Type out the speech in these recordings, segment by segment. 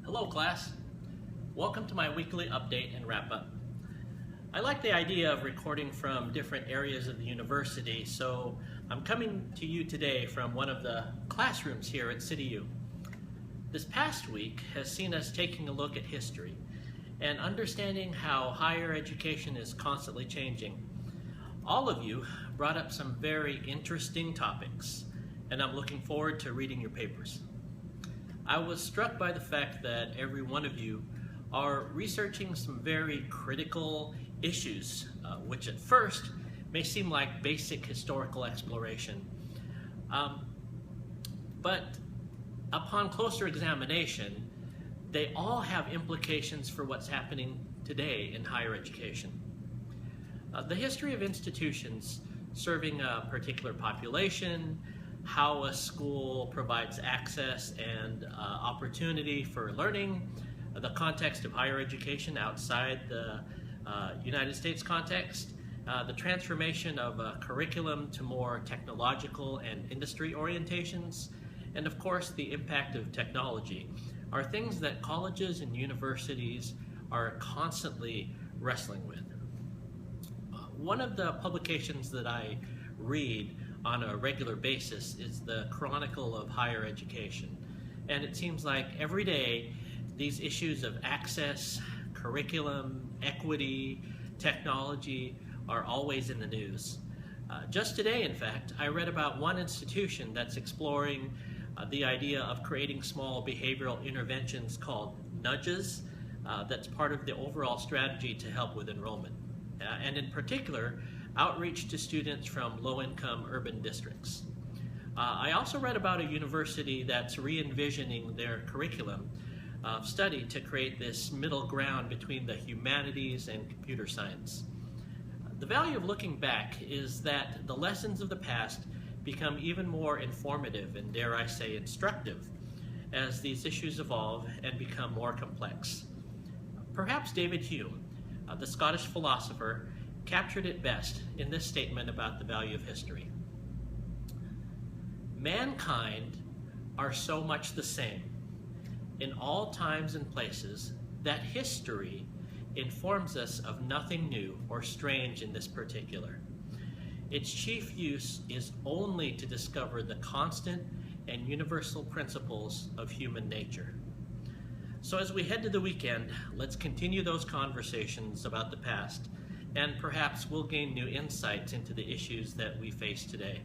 Hello class, welcome to my weekly update and wrap-up. I like the idea of recording from different areas of the university, so I'm coming to you today from one of the classrooms here at CityU. This past week has seen us taking a look at history and understanding how higher education is constantly changing. All of you brought up some very interesting topics, and I'm looking forward to reading your papers. I was struck by the fact that every one of you are researching some very critical issues, which at first may seem like basic historical exploration. But upon closer examination, they all have implications for what's happening today in higher education. The history of institutions serving a particular population, how a school provides access and opportunity for learning, the context of higher education outside the United States context, the transformation of a curriculum to more technological and industry orientations, and of course the impact of technology are things that colleges and universities are constantly wrestling with. One of the publications that I read on a regular basis is the Chronicle of Higher Education. And it seems like every day these issues of access, curriculum, equity, technology are always in the news. Just today, in fact, I read about one institution that's exploring the idea of creating small behavioral interventions called nudges that's part of the overall strategy to help with enrollment. And in particular, outreach to students from low-income urban districts. I also read about a university that's re-envisioning their curriculum of study to create this middle ground between the humanities and computer science. The value of looking back is that the lessons of the past become even more informative and, dare I say, instructive as these issues evolve and become more complex. Perhaps David Hume, the Scottish philosopher, captured it best in this statement about the value of history. Mankind are so much the same in all times and places that history informs us of nothing new or strange in this particular. Its chief use is only to discover the constant and universal principles of human nature. So as we head to the weekend, let's continue those conversations about the past, and perhaps we'll gain new insights into the issues that we face today.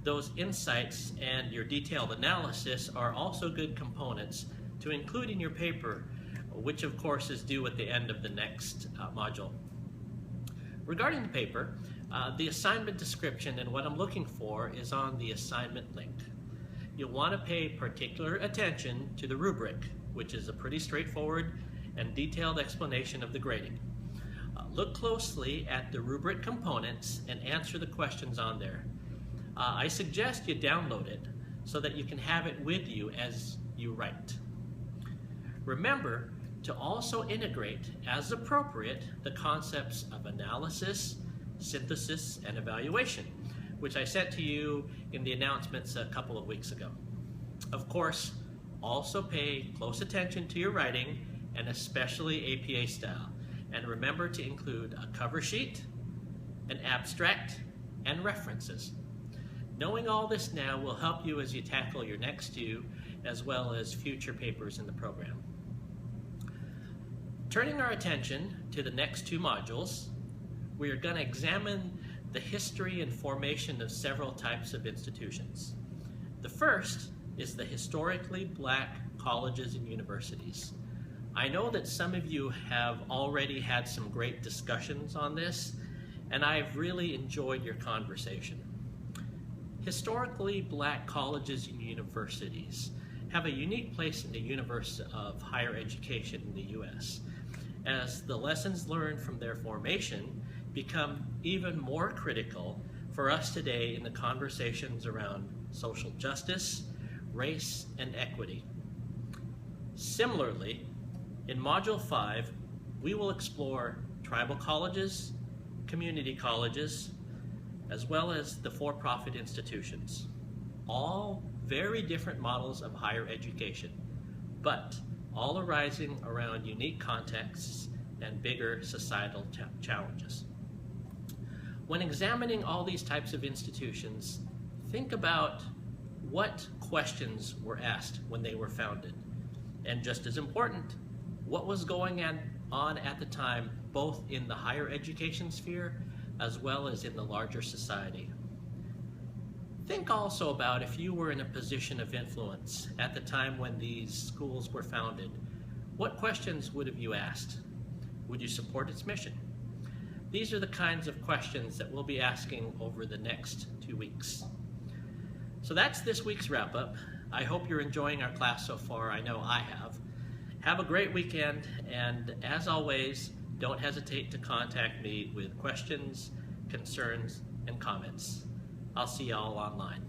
Those insights and your detailed analysis are also good components to include in your paper, which of course is due at the end of the next module. Regarding the paper, the assignment description and what I'm looking for is on the assignment link. You'll want to pay particular attention to the rubric, which is a pretty straightforward and detailed explanation of the grading. Look closely at the rubric components and answer the questions on there. I suggest you download it so that you can have it with you as you write. Remember to also integrate, as appropriate, the concepts of analysis, synthesis, and evaluation, which I sent to you in the announcements a couple of weeks ago. Of course, also pay close attention to your writing, and especially APA style. And remember to include a cover sheet, an abstract, and references. Knowing all this now will help you as you tackle your next due, as well as future papers in the program. Turning our attention to the next two modules, we are going to examine the history and formation of several types of institutions. The first is the historically black colleges and universities. I know that some of you have already had some great discussions on this, and I've really enjoyed your conversation. Historically black colleges and universities have a unique place in the universe of higher education in the U.S., as the lessons learned from their formation become even more critical for us today in the conversations around social justice, race, and equity. Similarly, in Module 5, we will explore tribal colleges, community colleges, as well as the for-profit institutions. All very different models of higher education, but all arising around unique contexts and bigger societal challenges. When examining all these types of institutions, think about what questions were asked when they were founded. And just as important, what was going on at the time, both in the higher education sphere as well as in the larger society. Think also about if you were in a position of influence at the time when these schools were founded, what questions would have you asked? Would you support its mission? These are the kinds of questions that we'll be asking over the next 2 weeks. So that's this week's wrap-up. I hope you're enjoying our class so far. I know I have. Have a great weekend, and as always, don't hesitate to contact me with questions, concerns, and comments. I'll see y'all online.